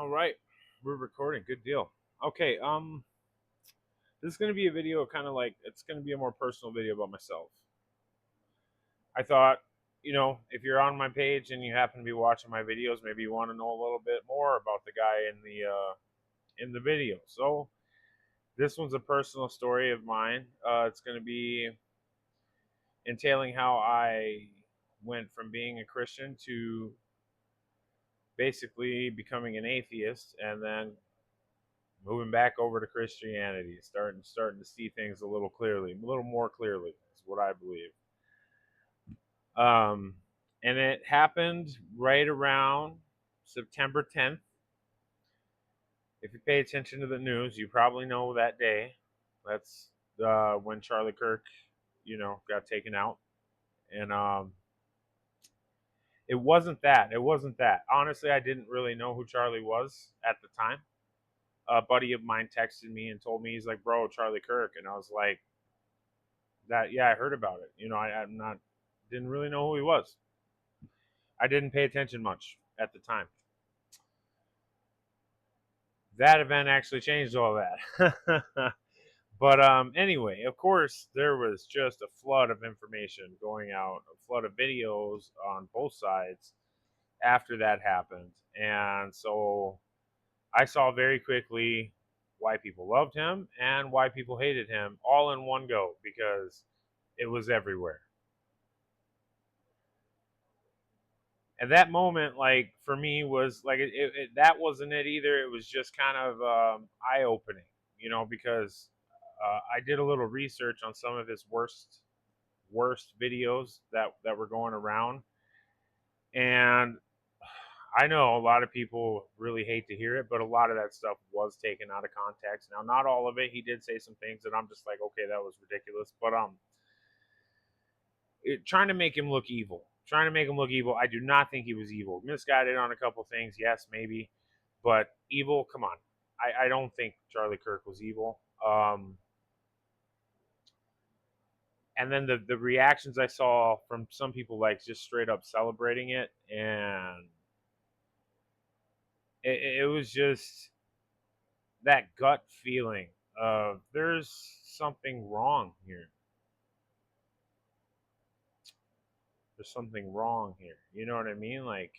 All right, we're recording. Good deal. Okay, this is gonna be a video, kind of like it's gonna be a more personal video about myself. I thought, if you're on my page and you happen to be watching my videos, maybe you want to know a little bit more about the guy in the video. So this one's a personal story of mine. It's gonna be entailing how I went from being a Christian to basically becoming an atheist, and then moving back over to Christianity, starting to see things a little clearly, a little more clearly, is what I believe. Um, and it happened right around September 10th. If you pay attention to the news, you probably know that day. That's when Charlie Kirk, got taken out. And it wasn't that. It wasn't that. Honestly, I didn't really know who Charlie was at the time. A buddy of mine texted me and told me, he's like, "Bro, Charlie Kirk," and I was like, "That, yeah, I heard about it. I'm not, didn't really know who he was. I didn't pay attention much at the time. That event actually changed all that." But anyway, of course, there was just a flood of information going out, a flood of videos on both sides after that happened. And so I saw very quickly why people loved him and why people hated him all in one go, because it was everywhere. And that moment, like, for me, was like that wasn't it either. It was just kind of eye opening, because I did a little research on some of his worst videos that were going around. And I know a lot of people really hate to hear it, but a lot of that stuff was taken out of context. Now, not all of it. He did say some things that I'm just like, okay, that was ridiculous. But trying to make him look evil. Trying to make him look evil. I do not think he was evil. Misguided on a couple things, yes, maybe, but evil. Come on, I don't think Charlie Kirk was evil. And then the reactions I saw from some people, like, just straight up celebrating it, and it was just that gut feeling of there's something wrong here. There's something wrong here. You know what I mean? Like,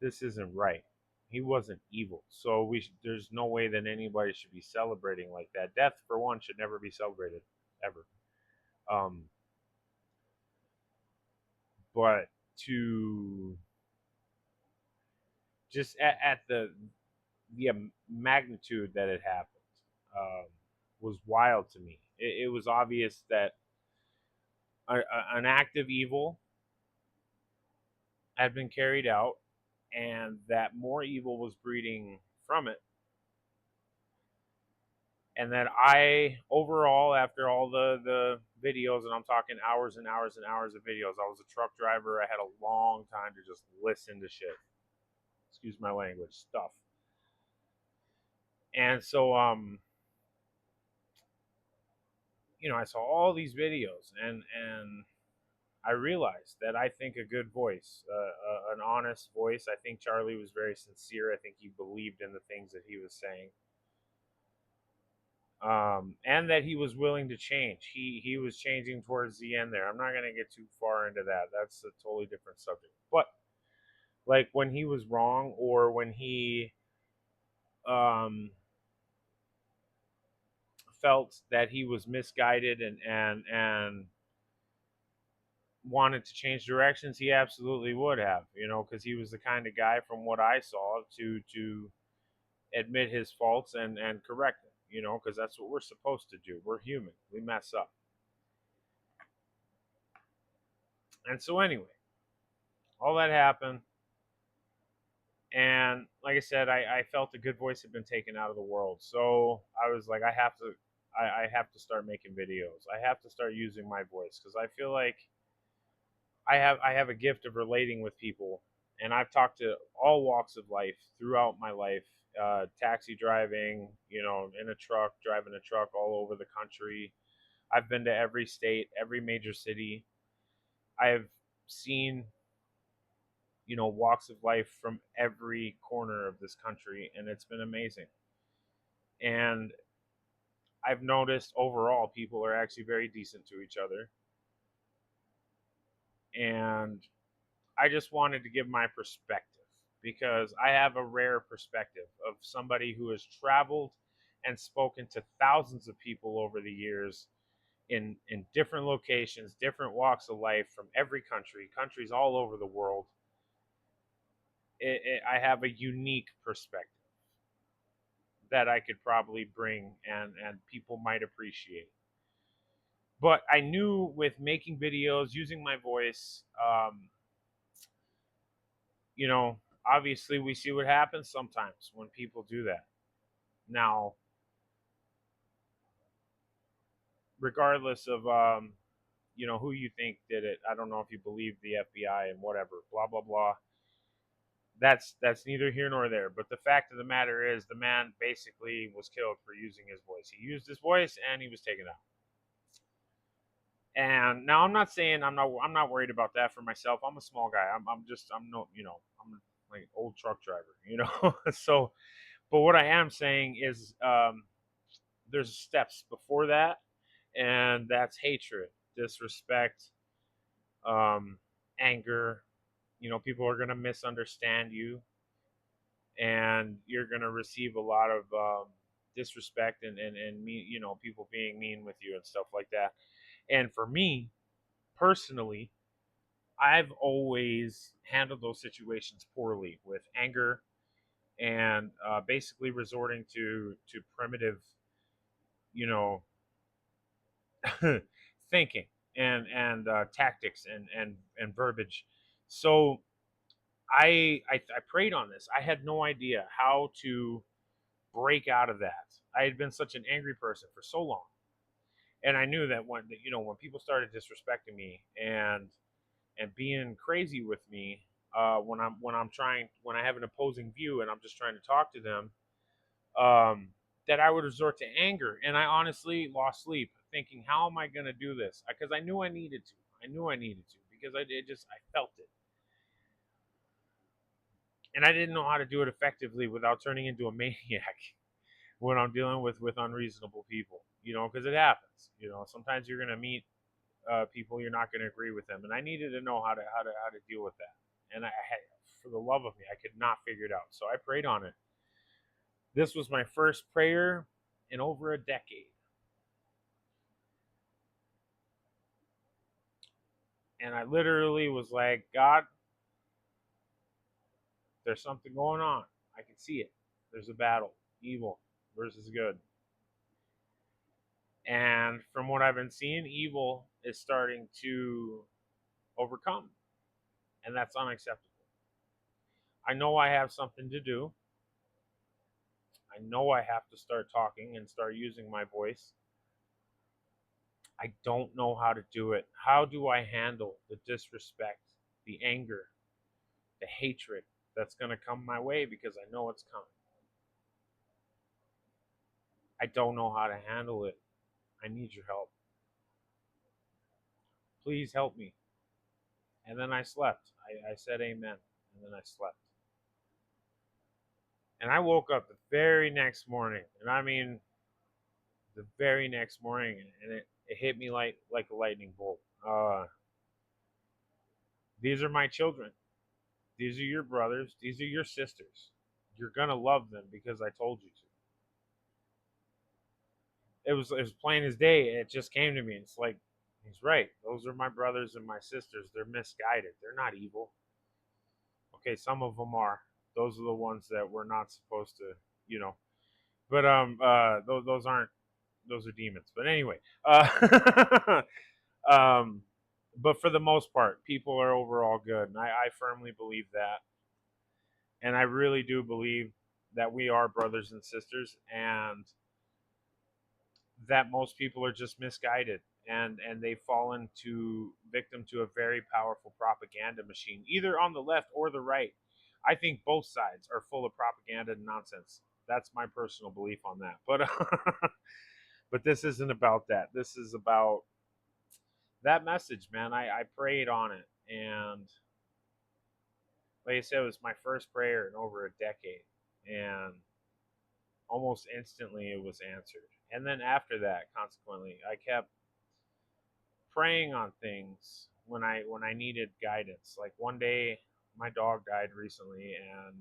this isn't right. He wasn't evil, so there's no way that anybody should be celebrating like that. Death, for one, should never be celebrated ever. Um, but to just at the magnitude that it happened um, was wild to me. It was obvious that an act of evil had been carried out, and that more evil was breeding from it. And that I, overall, after all the videos, and I'm talking hours and hours and hours of videos, I was a truck driver. I had a long time to just listen to shit. Excuse my language, stuff. And so, I saw all these videos, and I realized that I think a good voice, an honest voice. I think Charlie was very sincere. I think he believed in the things that he was saying, and that he was willing to change. He was changing towards the end there. I'm not going to get too far into that. That's a totally different subject. But like when he was wrong, or when he um, felt that he was misguided and wanted to change directions, he absolutely would have, because he was the kind of guy, from what I saw, to admit his faults and correct them, because that's what we're supposed to do. We're human. We mess up. And so anyway, all that happened. And like I said, I felt the good voice had been taken out of the world. So I was like, I have to start making videos. I have to start using my voice, because I feel like I have a gift of relating with people, and I've talked to all walks of life throughout my life. Taxi driving, in a truck, driving a truck all over the country. I've been to every state, every major city. I've seen walks of life from every corner of this country, and it's been amazing. And I've noticed overall people are actually very decent to each other. And I just wanted to give my perspective because I have a rare perspective of somebody who has traveled and spoken to thousands of people over the years in different locations, different walks of life from every country, countries all over the world. I have a unique perspective that I could probably bring and people might appreciate. But I knew with making videos, using my voice, you know, obviously we see what happens sometimes when people do that. Now, regardless of who you think did it, I don't know if you believe the FBI and whatever, blah blah blah. That's neither here nor there. But the fact of the matter is, the man basically was killed for using his voice. He used his voice, and he was taken out. And now I'm not saying I'm not worried about that for myself. I'm a small guy. I'm no I'm like old truck driver. So, but what I am saying is there's steps before that, and that's hatred, disrespect, anger. People are gonna misunderstand you, and you're gonna receive a lot of disrespect and me, people being mean with you and stuff like that. And for me personally, I've always handled those situations poorly with anger and basically resorting to primitive, you know, thinking and tactics and verbiage. So I prayed on this. I had no idea how to break out of that. I had been such an angry person for so long, and I knew that when people started disrespecting me and being crazy with me, when I have an opposing view and I'm just trying to talk to them, um, that I would resort to anger. And I honestly lost sleep thinking, how am I going to do this? Because I knew I needed to. I knew I needed to because I felt it, and I didn't know how to do it effectively without turning into a maniac when I'm dealing with unreasonable people. Because it happens. Sometimes you're going to meet people, you're not going to agree with them, and I needed to know how to deal with that. And I had, for the love of me, I could not figure it out. So I prayed on it. This was my first prayer in over a decade, and I literally was like, God, there's something going on. I can see it. There's a battle, evil versus good. And from what I've been seeing, evil is starting to overcome, and that's unacceptable. I know I have something to do. I know I have to start talking and start using my voice. I don't know how to do it. How do I handle the disrespect, the anger, the hatred that's going to come my way because I know it's coming? I don't know how to handle it. I need your help. Please help me. And then I slept. I said amen. And then I slept. And I woke up the very next morning. And I mean, the very next morning. And it hit me like a lightning bolt. These are my children. These are your brothers. These are your sisters. You're going to love them because I told you to. It was plain as day. It just came to me. It's like, he's right. Those are my brothers and my sisters. They're misguided. They're not evil. Okay, some of them are. Those are the ones that we're not supposed to, you know. But those aren't. Those are demons. But anyway, um, but for the most part, people are overall good, and I firmly believe that, and I really do believe that we are brothers and sisters, and that most people are just misguided and they've fallen victim to a very powerful propaganda machine, either on the left or the right. I think both sides are full of propaganda and nonsense. That's my personal belief on that. But but this isn't about that. This is about that message, man. I prayed on it, and Like I said, it was my first prayer in over a decade, and almost instantly it was answered. And then after that, consequently, I kept praying on things when I needed guidance. Like one day, my dog died recently, and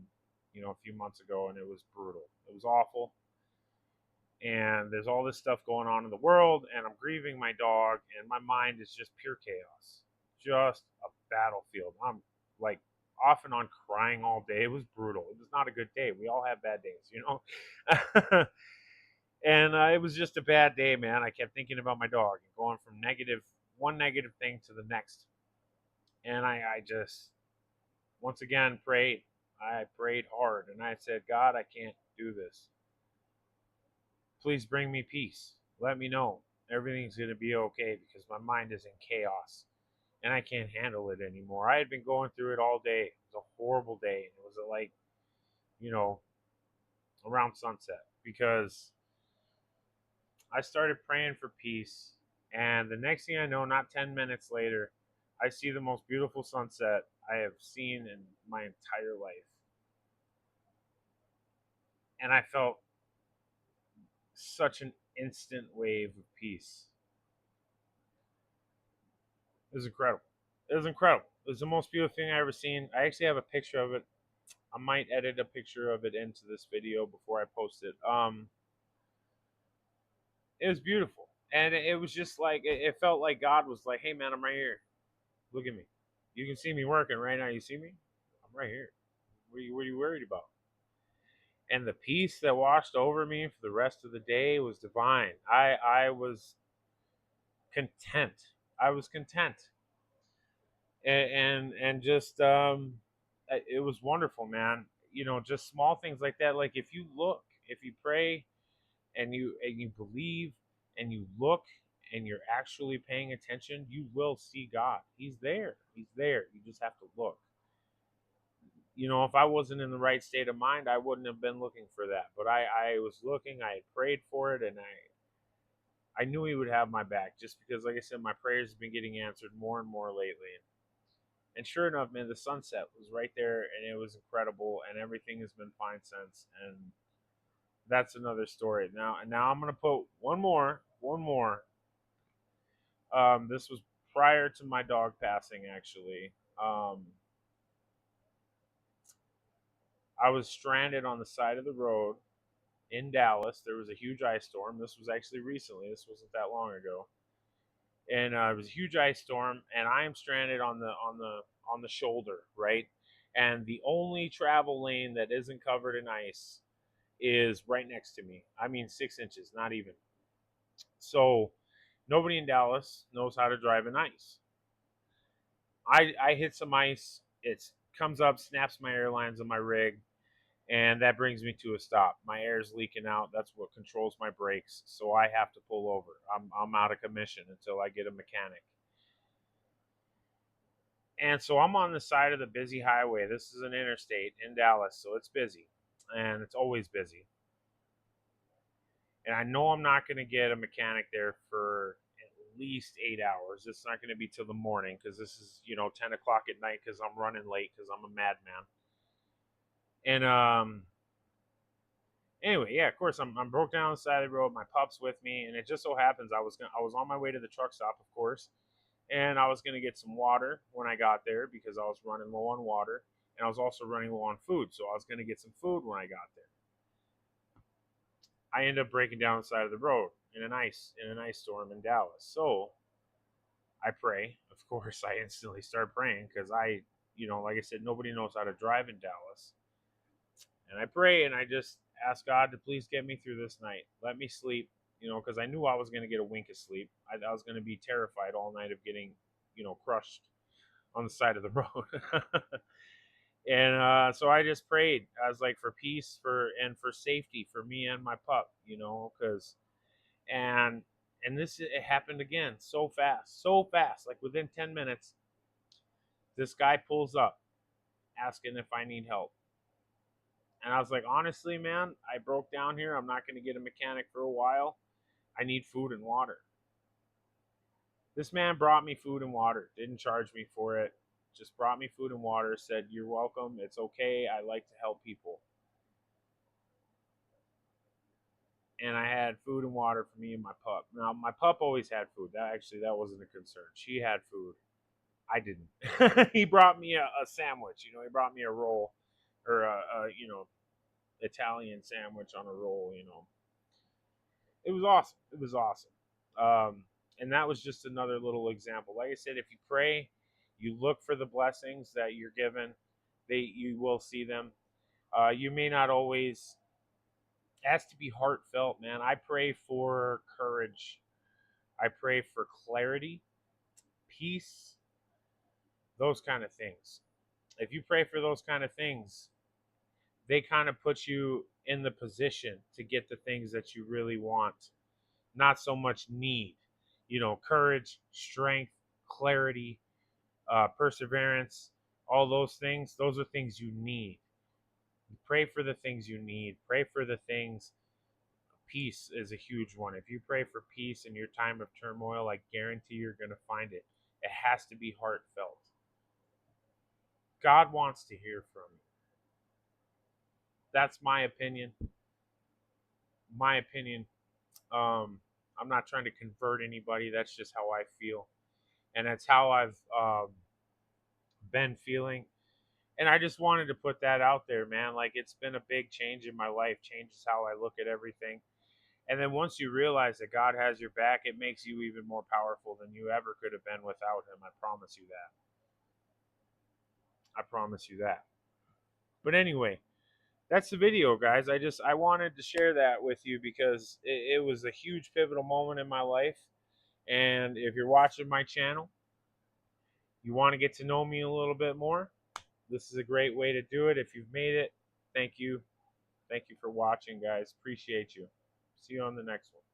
a few months ago, and it was brutal. It was awful, and there's all this stuff going on in the world, and I'm grieving my dog, and my mind is just pure chaos, just a battlefield. I'm like off and on crying all day. It was brutal. It was not a good day. We all have bad days. And it was just a bad day, man. I kept thinking about my dog and going from one negative thing to the next. And I just, once again, prayed. I prayed hard, and I said, God, I can't do this. Please bring me peace. Let me know everything's going to be okay, because my mind is in chaos and I can't handle it anymore. I had been going through it all day. It was a horrible day. It was like, you know, around sunset, because I started praying for peace. And the next thing I know, not 10 minutes later, I see the most beautiful sunset I have seen in my entire life. And I felt such an instant wave of peace. It was incredible. It was incredible. It was the most beautiful thing I ever seen. I actually have a picture of it. I might edit a picture of it into this video before I post it. It was beautiful, and it was just like it felt like God was like, "Hey, man, I'm right here. Look at me. You can see me working right now. You see me? I'm right here. What are you worried about?" And the peace that washed over me for the rest of the day was divine. I was content. I was content, and just it was wonderful, man. Just small things like that. Like if you pray, and you believe, and you look, and you're actually paying attention, you will see God. He's there. He's there. You just have to look. If I wasn't in the right state of mind, I wouldn't have been looking for that. But I was looking, I had prayed for it, and I knew he would have my back, just because, like I said, my prayers have been getting answered more and more lately. And sure enough, man, the sunset was right there, and it was incredible, and everything has been fine since. And that's another story. Now I'm gonna put one more. This was prior to my dog passing, actually. I was stranded on the side of the road in Dallas. There was a huge ice storm. This was actually recently. This wasn't that long ago. And it was a huge ice storm, and I am stranded on the shoulder, right? And the only travel lane that isn't covered in ice is right next to me. I mean, 6 inches, not even. So nobody in Dallas knows how to drive in ice. I hit some ice. It comes up, snaps my airlines on my rig, and that brings me to a stop. My air's leaking out. That's what controls my brakes, so I have to pull over. I'm out of commission until I get a mechanic. And so I'm on the side of the busy highway. This is an interstate in Dallas, so it's busy, and it's always busy. And I know I'm not going to get a mechanic there for at least 8 hours. It's not going to be till the morning, because this is 10 o'clock at night, because I'm running late, because I'm a madman. And anyway, yeah, of course I'm broke down on the side of the road. My pup's with me, and it just so happens I was on my way to the truck stop, of course, and I was gonna get some water when I got there, because I was running low on water, and I was also running low on food, so I was gonna get some food when I got there. I ended up breaking down the side of the road in an ice storm in Dallas. So I pray, of course. I instantly start praying, because like I said, nobody knows how to drive in Dallas. And I pray, and I just ask God to please get me through this night. Let me sleep, because I knew I was going to get a wink of sleep. I was going to be terrified all night of getting, crushed on the side of the road. And so I just prayed. I was like, for peace, for safety for me and my pup, because and this, it happened again so fast, like within 10 minutes. This guy pulls up asking if I need help. And I was like, honestly, man, I broke down here. I'm not going to get a mechanic for a while. I need food and water. This man brought me food and water, didn't charge me for it. just brought me food and water, said, "You're welcome. It's okay. I like to help people." And I had food and water for me and my pup. Now, my pup always had food. That wasn't a concern. She had food. I didn't. He brought me a sandwich. He brought me a roll, or a Italian sandwich on a roll. It was awesome. It was awesome. And that was just another little example. Like I said, if you pray, you look for the blessings that you're given, you will see them. You may not always. It has to be heartfelt, man. I pray for courage. I pray for clarity, peace, those kind of things. If you pray for those kind of things, they kind of put you in the position to get the things that you really want, not so much need. Courage, strength, clarity, perseverance, all those things. Those are things you need. Pray for the things you need. Pray for the things. Peace is a huge one. If you pray for peace in your time of turmoil, I guarantee you're going to find it. It has to be heartfelt. God wants to hear from you. That's my opinion. My opinion. I'm not trying to convert anybody. That's just how I feel, and that's how I've been feeling. And I just wanted to put that out there, man. Like, it's been a big change in my life. Changes how I look at everything. And then once you realize that God has your back, it makes you even more powerful than you ever could have been without Him. I promise you that. I promise you that. But anyway, that's the video, guys. I wanted to share that with you because it was a huge pivotal moment in my life. And if you're watching my channel, you want to get to know me a little bit more, this is a great way to do it. If you've made it, thank you. Thank you for watching, guys. Appreciate you. See you on the next one.